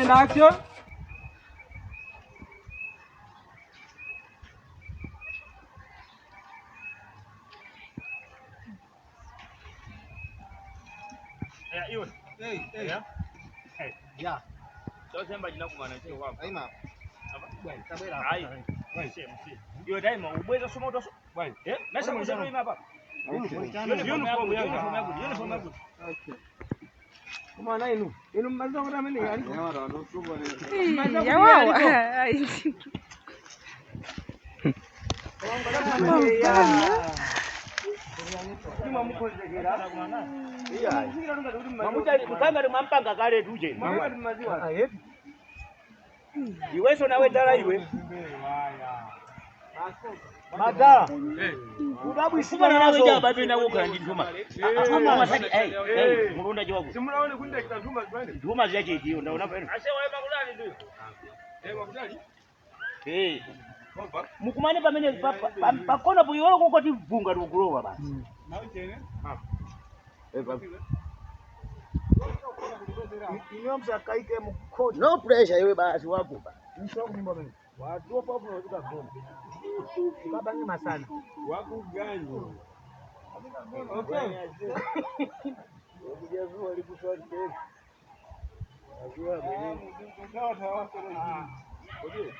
and action. Hey. Yeah. So somebody knock one and say, "Wow, I'm up." Aye. Wait, see. You're dying. Where's the smoke? Wait. Yeah. Let's go. Uniform. Okay. Come on, I know. You know, man, don't have any. Yeah, Madara. Udabu isibana nazo babe na woka nduma. Ama sadi murunda jogo. Simulaone kunde kitanduma zibane. Nduma zake hiyo ndio unapenda. Ase wae makulani ndio. Makulani. Mukumane pamene pakona buyolo kokoti vunga likulowa basi. Nawe chene? Baba. Inyomsa kaike mukoti. No pressure iwe basi wakuba. Nishoku nyumba mimi. Watu hapo hapo wanataka gombe. Kabani masana. Wako gani? Okay. Ukijazua likuswali kesho. Ajua mimi. Sawa sawa. Okay.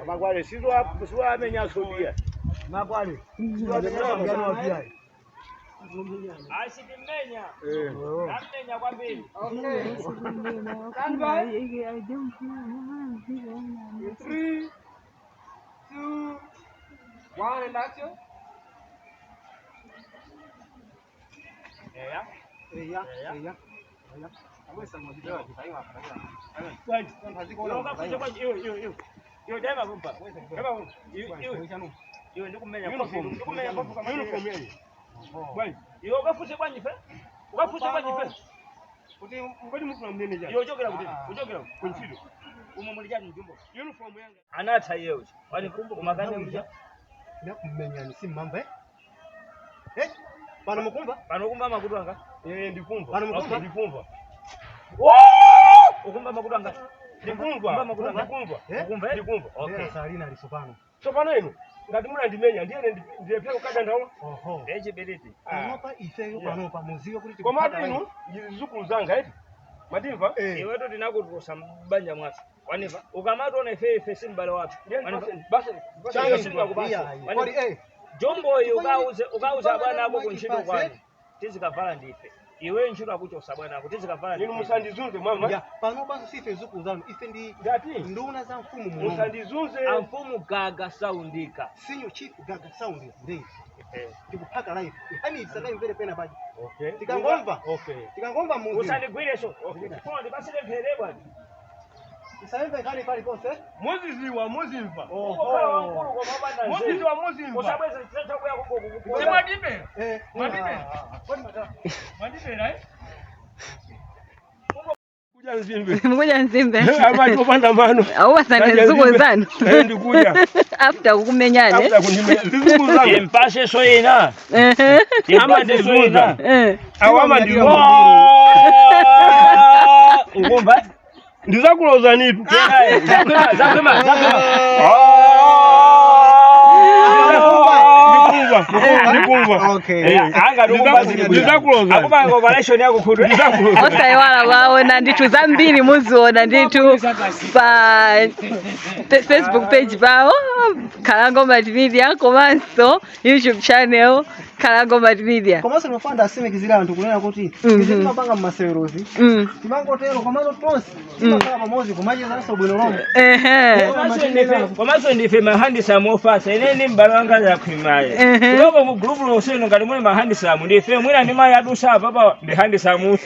Magwale sizo amenya sobia. Magwale. Sizo amenya sobia. Asidimenya. Amenya kwa mbili. Okay. Stand by. 3 2 1 and action. Yeah. Awesa mmoja kitaiwa yo dema kumpa. Yo ndikumenya uniform yeye. Bwana, yo ukafuse kwa nyife? Ukafuse kwa nyife? Kuti ngodi mufuna mnene jana. Yo jogera kuti, ujogera kunchido. Umumulija njumbo. Uniform yanga. Anatha yeyo. Wani kumbu kumakane mja. Ndakumenya ni simamba Pano mukumba? Pano mukumba makutu anga? Ndikumba. Pano mukumba? Ndikumba. Ukumba makutu anga? Ndikumba. Ndikumba. Okay. Salina lisopano. Sopano ino? Ngati muna ndimenya ndiye pia ukada ndawo? Oho. Eje bereti. Anopa ifeyo pano pamuziwe kuti tikupata. Koma ino zizukulu zanga Madimva? Iweto tinakutosa mbanja mwathu. Waniva? Ukamati ona ife simbale watu. Basi changa sikubaya. Wani Jombo ukauza bwana hapo kunchido kwani. Tizikavala ndife. Iwe nchiro akuchosa bwana hapo tizikavala. Nini musandizunze mama? Ya, pano basi sife zuku zanu ife ndi nduna za mfumu muno. Musandizunze. Amfumu gaga saundika. Sinyo chief gaga saundika. Ndei. Tikupaka live. Hani isaka mvele pena baji. Okay. Tikangomba. Okay. Tikangomba muzi. Usandigwire so. Okay. Kondi basi lemphele bwana. Isaive kali pali pose? Muzizwa. Oho. Muzizwa. Usabweza tata kuya kuko. Si Madime? Madime. Madime right? Kuja nzimbe. Abantu opanda mano. Awasane zuko zanu. Ndikuja. After kumenyane. After kunimenya. Zuko zanu. Impashe soyina. Amande soyina. Awama ndiwo. Ngomba. Ndizakuloza nitu. Zakwema. Ndikumva. Okay. Anga ndizakuloza. Akuba operation yako kudu. Ndizakuloza. Osaiwala waona nditu zambiri muziona nditu pa Facebook page bao Nkhalango Multimedia komanso YouTube channel Nkhalango Multimedia. Komanso nofanda asime kizira anthu kunena kuti ndizima panga mmasewerozi. Timangotero komanso tonse timakhala pamodzi kumacheza naso bwino lomwe. Komanso ndife mahandi samofasa ineni mbalo wanga ya kuimaye. Kutoka mu group lo seno ngati mwe mahandisamu ndi ife mwina ndi mai adusa papa ndi handisamu.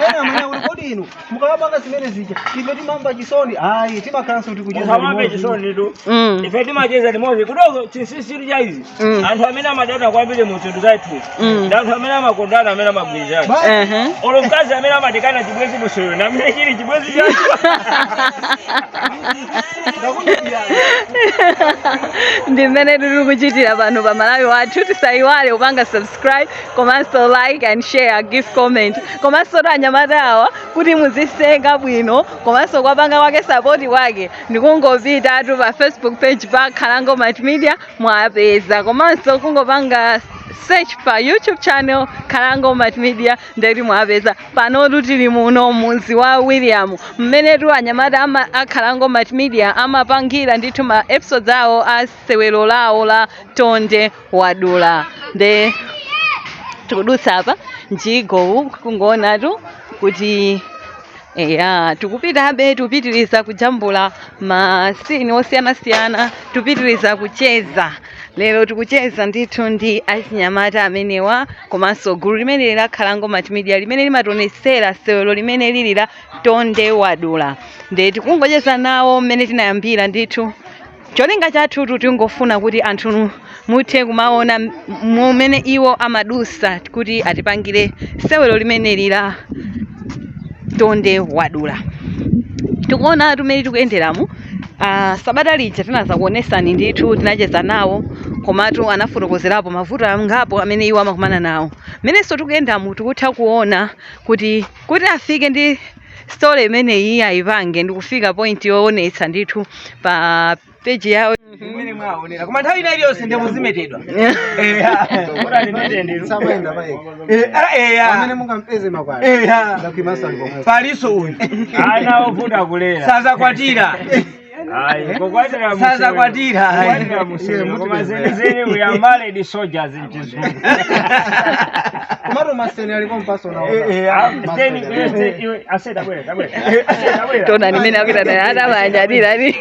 Ena mwana uli kodi inu. Mukabanga zimene zija. Ife timamba chisoni. Ayi timakhanso kuti kucheza. Mukabanga chisoni tu. Ife timacheza limodzi kudogo chisisiri cha izi. Anthu amene amadana kwambiri mu nthu zathu. Ndi anthu amene amakondana amene amagwirizana. Olo mkazi amene amatikana chibwezi musoro na amene chili chibwezi chacho. Ndi mmene tiri kuchitira pano pa Malawi Wathu. Tisayiwale kupanga subscribe, komanso like and share, give comment. Komanso anyamata awa kuti muziseka bwino, komanso kwapanga wake support wake ndikungopita atu pa Facebook page pa Nkhalango Multimedia mwapeza. Komanso kungopanga search pa YouTube channel Nkhalango Multimedia ndeti mwapeza. Pano tili muno muzi wa William mmene tu anyamata ama Nkhalango Multimedia amapangira ndithu ma episodes awo a sewero lawo la Tonde Wadula. Nde tikudutsa apa njigo kungoona tu kuti tikupitabe tupitiriza kujambula masini osiyana-siyana, tupitiriza kucheza. Lero tikucheza ndithu ndi achinyamata amenewa komanso gulu limene la Nkhalango Multimedia limene limatonesera sewero limene lili la Tonde Wadula. Nde tikungocheza nawo mmene tinayambira ndithu. Cholinga chathu tingofuna kuti anthu muthe kumaona mmene iwo amadusa kuti atipangire sewero limene lila Tonde Wadula. Tikuona tumene tikuyenderamu. Sabata lija tinaza kuonesani ndithu tinacheza nawo komatu anafotokozerapo mavuto angapo amene iwo amakumana nawo. Menenso tikuyendamu tikutha kuona kuti afike ndi story imene iyi ayipange ndikufika point yoonetsa ndithu pa page yawo. Mmene mwaonera. Koma nthawi ina iliyonse ndi muzimetedwa. Ora limetendero. Samayenda paye. Amene mungampeze makwala. Ndakuimaso alipo. Paliso uyu. Ana ovuta kulera. Saza kwatira. Ayi, kokwatira musoro. Saza kwatira. Kokwatira musoro. Koma zene we are married soldiers in Chizungu. Kumaro maseni alipo mpaso na Steni kweste iwe aseda bwera. Tona nimene akita na hata manyadira ni.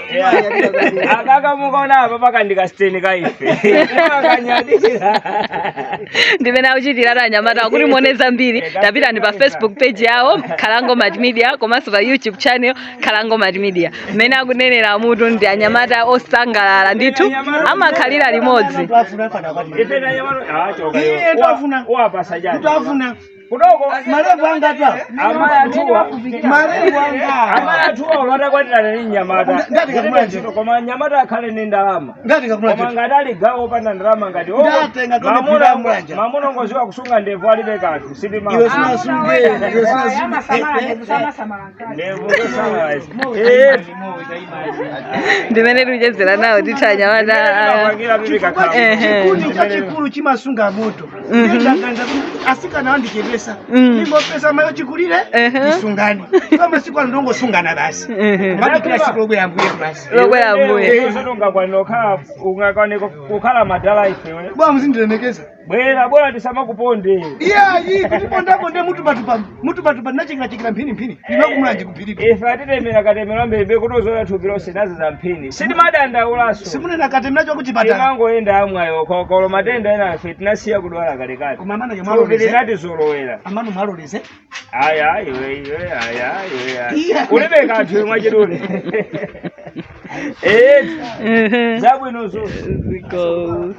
Akaka mukaona apa pakandika steni kaife. Akanyadira. Ndimene akuchitira anyamata kuti muoneza mbiri. Tapita ndi pa Facebook page yawo Nkhalango Multimedia komanso pa YouTube channel Nkhalango Multimedia. Mmene akunenera mutu ndi anyamata osangalala ndithu amakhalira limodzi. Ipena anyamata choka yo. Wapa sajani. Tutafuna. Kudogo Marefu anga ta. Amaya tuwa. Marefu anga. Amaya tuwa ulata kwatira ni nyamata. Ngati kakumanje. Koma nyamata akhale ni ndalama. Ngati kakumanje. Koma ngadali gawo pana ndalama ngati. Ndatenga kone pira mwanja. Mamuno ngoziwa kusunga ndevu alibe kanthu. Sidi mama. Iwe sina sunge. Iwe sina sunge. Ndevu kusama. Ndimene tikuchezera nawo ndithu anyamata. Chikundi chachikulu chimasunga moto. Ndiyachanganda asikana andikebesa. Nimbo pesa mayo chikulire isungani. Kama siku andongo sungana basi. Mali kila siku logo ya mbuye basi. Logo ya mbuye. Usonga kwa nokha ungakane kukhala madala ifewe. Bwa mzindilemekeza. Bwera tisama kuponde. Yi kuti ponde mutu batupa nachikira mphini. Ndinokumulanje kuphiripa. Ife atitemera katemera mbebe kutozola thukiro senazi za mphini. Sidi madanda ulaso. Simunena katemera choko chipatala. Imangoenda amwayo kokolo matenda ena ife tinasiya kudwala kalekale. Koma amana yomalo leze. Tinati zolowera. Amano malo leze. Aya iwe. Ulebe kanthu imwe chidule. Zabwino zo. Because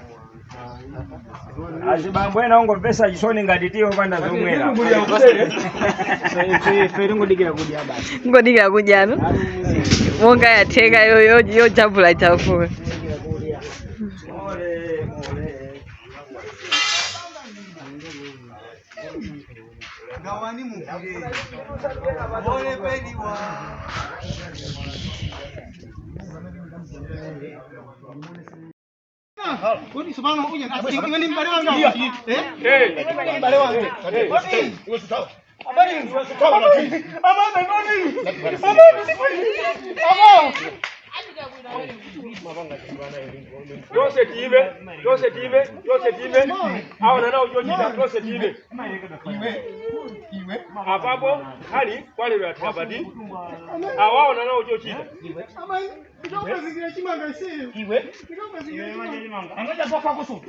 Azibambo ena ungopesa chisoni ngati tiyo panda zomwera. Fere ngodikira kudya basi. ngodikira kudya no. Monga yatheka yo jambula chafuna. Ngawani mugire. Ole pediwa. Kuni subhana uja asiki ngani mbale wangu mbale wangu habari Tose time. Aona nao chochita tose time. Apapo hani kwale lwa tabadi. Awaona nao chochita. Iwe. Angaja toka kusu.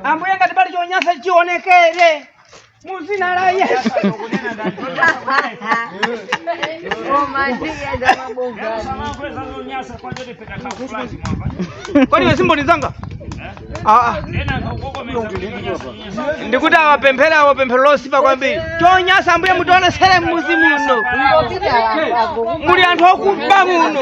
Ambuye ngati pali chonyasa chionekere muzina la Yesu. Kwani wewe simboni zanga? Ndikuti awapemphera pemphero losipa kwambiri. Chonyasa ambuye mutione sere mmuzi muno. Muli anthu okuba muno.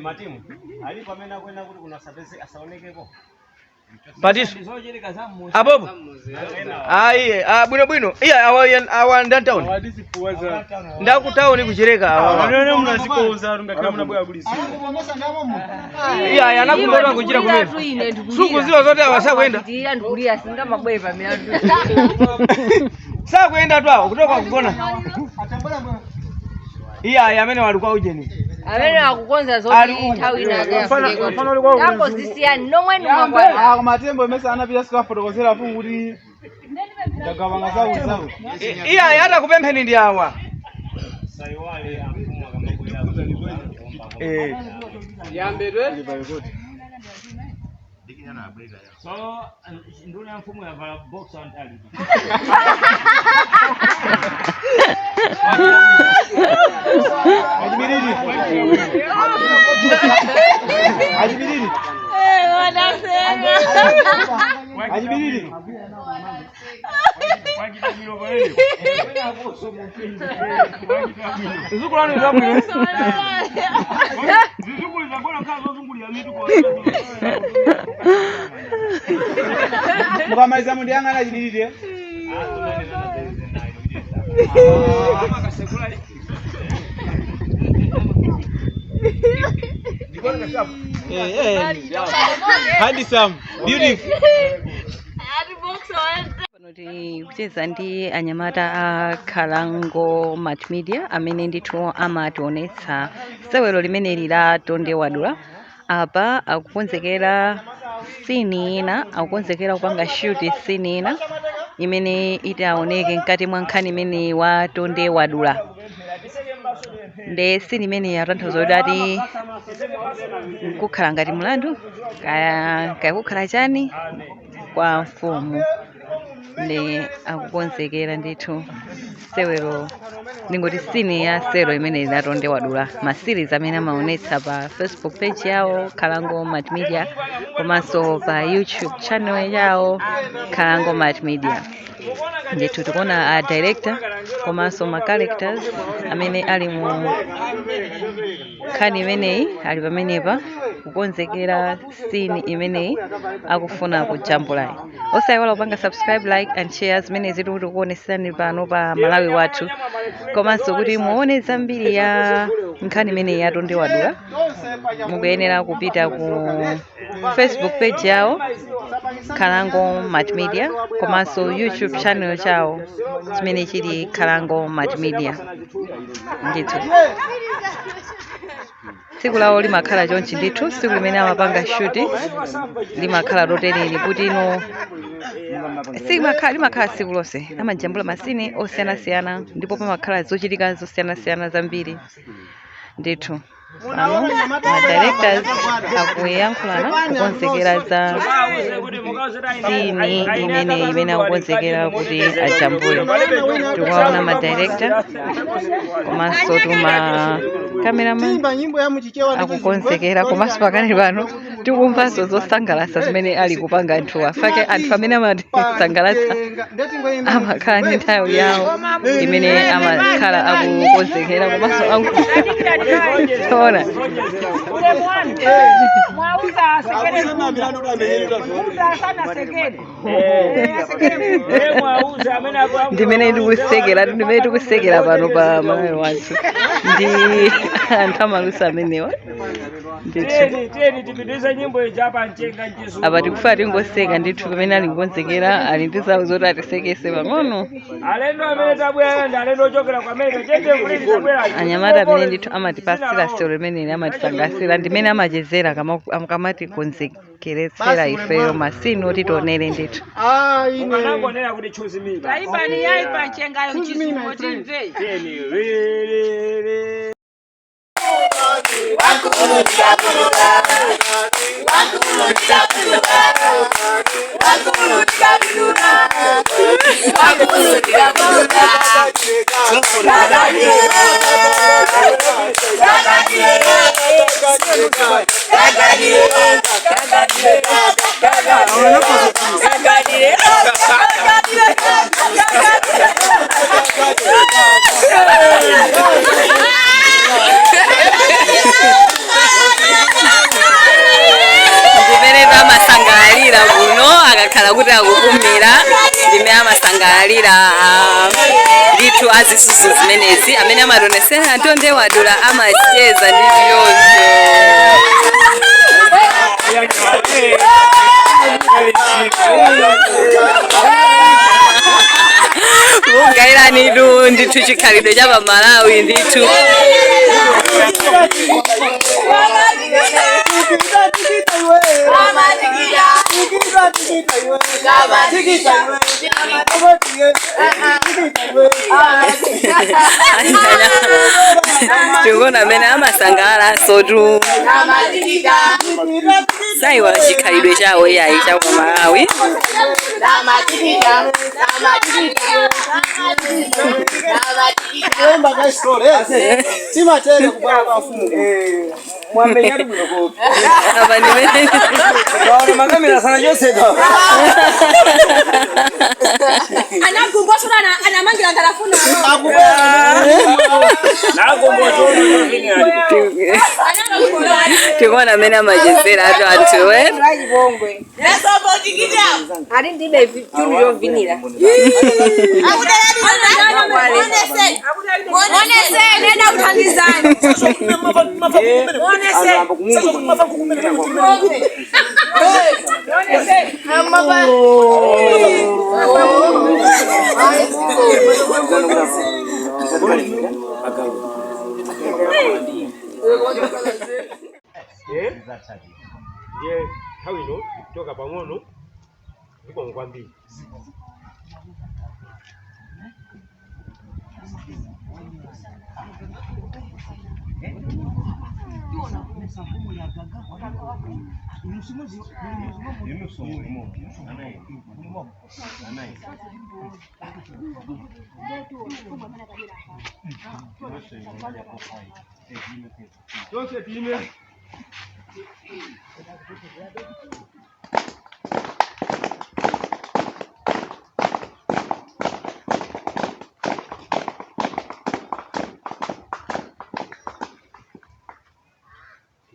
Matimu ali pamena kwenda kuti kuna sapese asaonekepo. Batiso. Abobo. Ayi, bwino. Iya awa downtown. Ndaku town kuchireka awa. Nene munazikoza ngakhala munabwera kulisi. Iya yanakundora kuchira kumene. Suku ziwa zote awasakwenda. Ndira ndikulia singa mabwe pamilandu. Sakwenda twawo kutoka kugona. Iya yamene walikuwa ujeni. Amene akukonza zoti nthawi inaga afike. Yako zisiyani nomwe numangwa. Matembo mesa anapita sikafotokozera afu kuti ndagabanga zawo. Iya yata kupempheni ndi awa. Saiwale amfumu akamakwera. Yambedwe. So nduna mfumu ya vala box on tali. Ajibiridi. Wanasema. Ajibiridi. Zukulani ndio. Zukuli za bora kazo zunguli ya mitu kwa. Mukamaliza mundi yanga na jibiridi. Handsome, beautiful. Kucheza ndi anyamata a Nkhalango Multimedia amene ndithu amationetsa sewero limene lila Tonde Wadula. Apa akukonzekera scene ina, akukonzekera kupanga shoot scene ina imene itaoneke mkati mwa nkhani imene wa Tonde Wadula. Nde scene imene yatanthauza kuti kukhala ngati mlandu kaya kukhala chani kwa mfumu. Ne akukonzekera ndithu sewero ningoti scene ya sewero imene la Tonde Wadula. Ma series amene amaonetsa pa Facebook page yawo Nkhalango Multimedia komanso pa YouTube channel yawo Nkhalango Multimedia. Ndithu tikuona a director komanso ma characters amene ali mu nkhani imeneyi ali pamenepa kukonzekera scene imeneyi akufuna kujambulayi. Osayiwala kupanga subscribe, like and share zimene ziti kuti kuonesani pano pa Malawi Wathu komanso kuti muone zambiri ya nkhani imeneyi ya Tonde Wadula mukuyenera kupita ku Facebook page yawo Nkhalango Multimedia komanso YouTube channel chawo chimene chili Nkhalango Multimedia ndithu. Tsiku lawo limakhala chonchi ndithu, tsiku limene amapanga shuti limakhala lotereri kuti ino limakhala tsiku lonse amajambula masini osiyanasiyana ndipo pamakhala zochitika zosiyanasiyana zambiri ndithu. Ano directors akuyankhulana kukonzekera za sini imene akukonzekera kuti ajambule. Tikuwaona madirector komanso tuma cameraman akukonzekera komanso pakali pano tikumvanso zosangalatsa zimene ali kupanga anthuwa. Fake anthu amene amatisangalatsa amakhala ndi nthawi yawo imene amakhala akukonzekera komanso ona ndimene tikusekera pano pa Malawi Wathu ndi anthu amaluso amenewa apa tikufuna tingoseka ndithu pamene ali kukonzekera ali ndi zawo zoti atisekese pang'ono. Anyamata amene ndithu amatipasira sero limene amatisangalasira ndimene amachezera kamatikonzekeretsera ifeyo masini oti tionere ndithu. Ndimene amasangalalira kuno akakhala kuti akukumira ndimene amasangalalira ndithu azisusu zimenezi amene amatonesera Tonde Wadula amacheza ndi chiyonjo. Mungairani ndithu chikhalidwe cha pa Malawi ndithu. Tikuona amene amasangalala sotu saiwala chikhalidwe chawo iyayi cha ku Malawi. Tikuona amene amachezera anthu Bangwe. Ari ndibe vituru yovinira. Monese nenda kuthandizana. Monese. Ndiye nthawi ino kutoka pang'ono ziko kwambiri.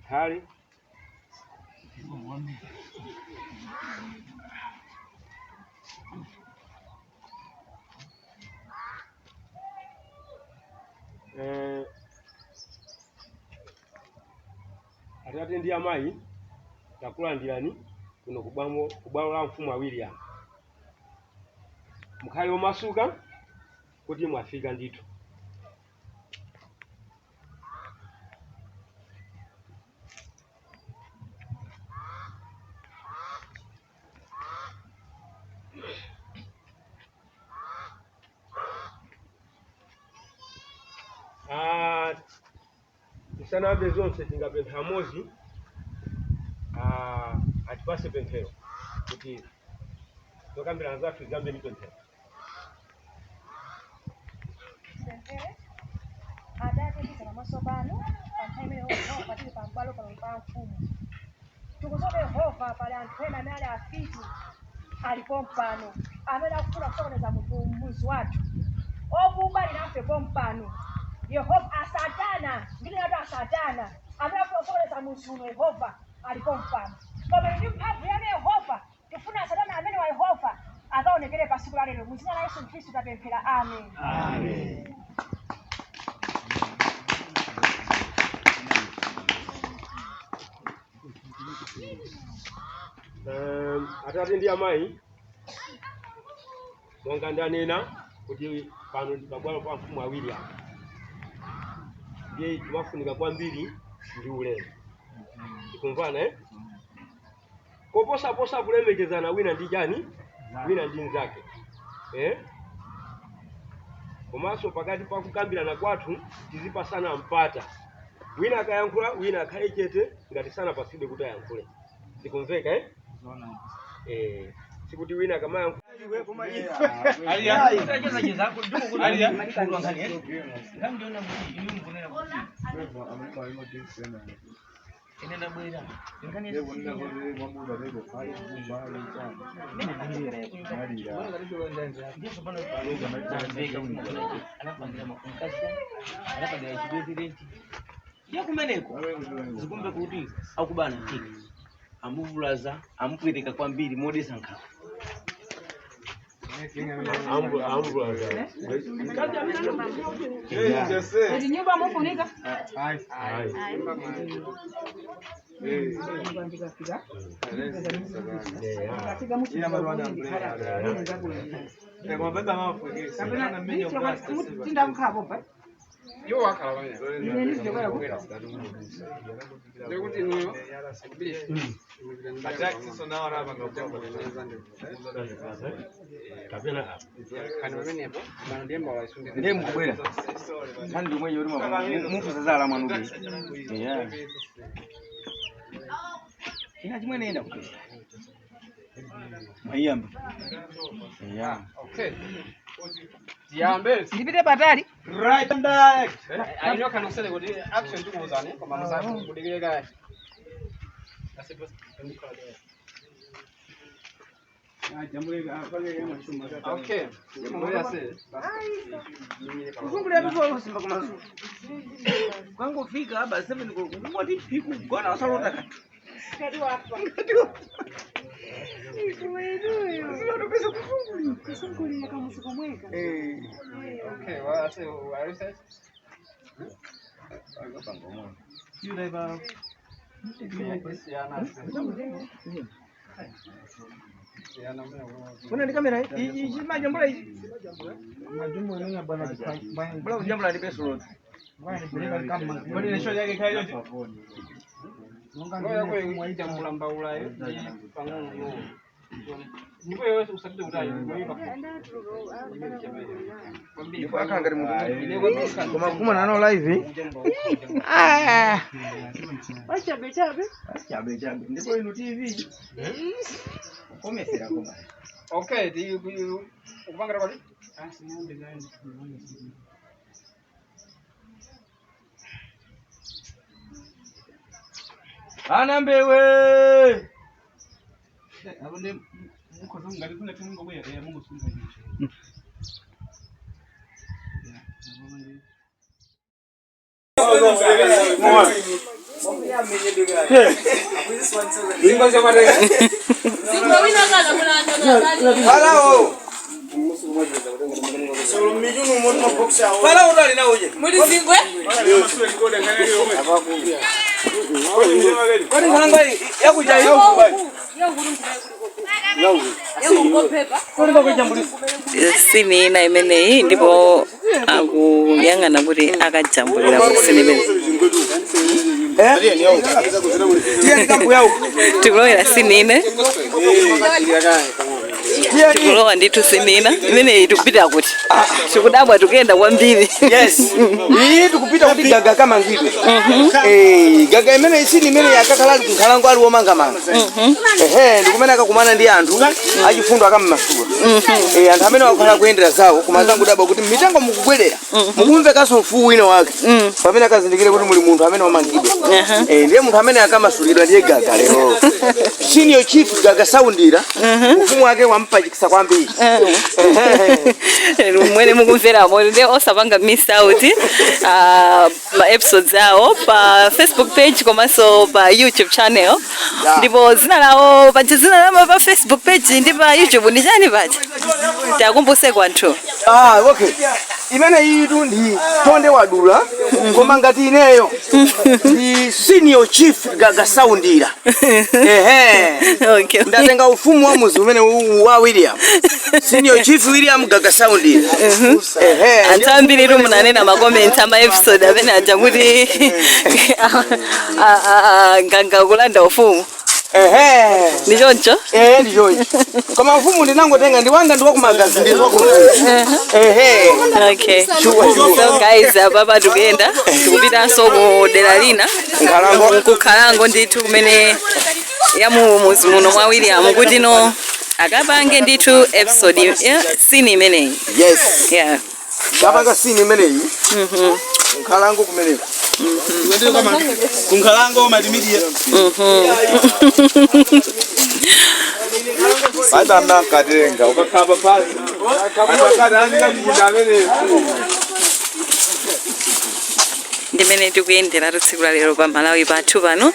Hari atati ndi amayi takulandirani kuno kubwalo la mfumu awiri ano. Mukhale omasuka kuti mwafika ndithu. Tisanambe zonse tingapempha mozi atipase pemphero kuti tokambirana zathu igambe ni pemphero. Adate kisa masobano panthaime Yehova tili pambalo pa mfumu. Tikusobe Yehova pale anthu ena amene ali afiti alipo mpano amene akufuna kusokoneza muzi wathu okuba linafe pompano. Yehova asatana ngili yatu asatana amene akufuna kusokoneza muzi uno Yehova alipo mpano. Koma ndi mphamvu ya Yehova tifuna asatana amene wa Yehova akaonekere pa siku la lero mu dzina la Yesu Khristu tapemphera. Amen. Amen. Atate ndi amayi monga ndanena kuti pano ndi pabwalo pa mfumu awiri ano. Ndiye timafunika kwambiri ndi ulemu. Tikumvana koposa kulemekezana wina ndi chani wina ndi nzake. Komanso pakati pa kukambirana kwathu tizipasana mpata. Wina akayankhula wina akhale chete ngati sana pasidwe kuti ayankhule. Tikumveka sikuti wina kama yankhula kumeneko zikumbe kuti akubana tika amuvulaza amupweteka kwambiri modesa nkhawa. Nyumba mufunika. Yo wakala bane. Ndikuti nuyo. Attack so now raba ngomba ngizande. kapena Kana bane hapo. Bana ndemba waisunde. Ndemu kubwera. Kandi mwenye uri mama muntu zazala mwanubi. Ina chimwene enda kuti. Mayamba. Okay. Tiambe. Ndipite patali. Right and direct. Ayo kana usele kuti action tukuzane koma musafu kudikire kaya. Okay. Ngoya se. Kufungula mtu simba kama su. Kwangu fika hapa 7 ngoti piku gona wasalota katu. Kadi wapa. Kusungulira kama sikomweka. Okay, wa se wa se. Yule ba. Kuna ni kamera hii majambo hii. Majumbo yenyewe bwana Bora jambo la peso. Kwani ni show yake kayo yote? Ngoja kwa kuita mlamba ulayo pangono yo. Nipo yo usabite utayo. Nipo akangari muntu. Kuma nano live. Chabe. Ndipo ino TV. Komesera koma. Okay, di upanga kwani? Ana mbewe. Abonde muko ngari kuna tungo bwe ya Mungu sunza hicho. Nkhalango yakuja Sini na imene ndipo akuyang'ana kuti akajambulira kusinimene. Tikulowa sinine. Tikulowa nditu sinina. Imene tikupita kuti. Tikudabwa tukenda kwambiri. Yes. Iyi tikupita kuti gaga kama ngidwe. Gaga imene isini imene yakakhala Nkhalango ali womangamanga. Ndikumene akakumana ndi anthu achifundo akammasula. Anthu amene wakhala kuyendera zawo kumazangu dabwa kuti mitango mukubwerera. Mukumve kaso mfuwu ino wake. Pamene akazindikire kuti muli munthu amene wamangidwe. Ndiye munthu amene akamasulidwa ndiye gaga lero. Senior chief gaga saundira. Ufumu wake wampachikisa kwambiri. Mwene mukumvera mo ndiye osapanga miss out ma episodes awo pa Facebook page komanso pa YouTube channel. Ndipo zina lawo pa Facebook page ndi pa YouTube ndi chani paja. Takumbuse kwanthu. Okay. Imene yitu ndi Tonde Wadula koma ngati ineyo ndi senior chief gaga saundira. Okay. Ndatenga ufumu wa muzi umene wa William. Senior chief William gaga saundira. Antambiri munanena ma comments ama episode amene aja kuti gaga kulanda ufumu. Ndichoncho? Ndichoncho. Koma ufumu ndinangotenga ndiwanga ndi wakumagazi ndi wakufumu. Okay. So guys, baba tukenda tukupita so mu dera lina Nkhalango ndithu kumene ya muzi muno mwa William kuti no akapange ndithu episode scene imeneyi. Yes. Yeah. Kapanga scene imeneyi. Nkhalango kumeneko. Nkhalango Multimedia. Adamna kadenga ukakhamba phansi. Akakadanga kudamene. Ndimene tikuyendera tsiku lero pa Malawi Wathu pano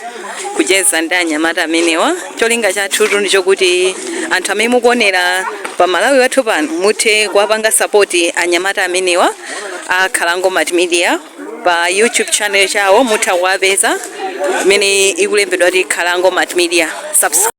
kucheza ndi anyamata amenewa. Cholinga chathu ndicho kuti anthu amene mukuonera pa Malawi Wathu pano muthe kuwapanga support anyamata amenewa a Nkhalango Multimedia pa YouTube channel chawo mutha kuwapeza imene ikulembedwa kuti Nkhalango Multimedia. Subscribe.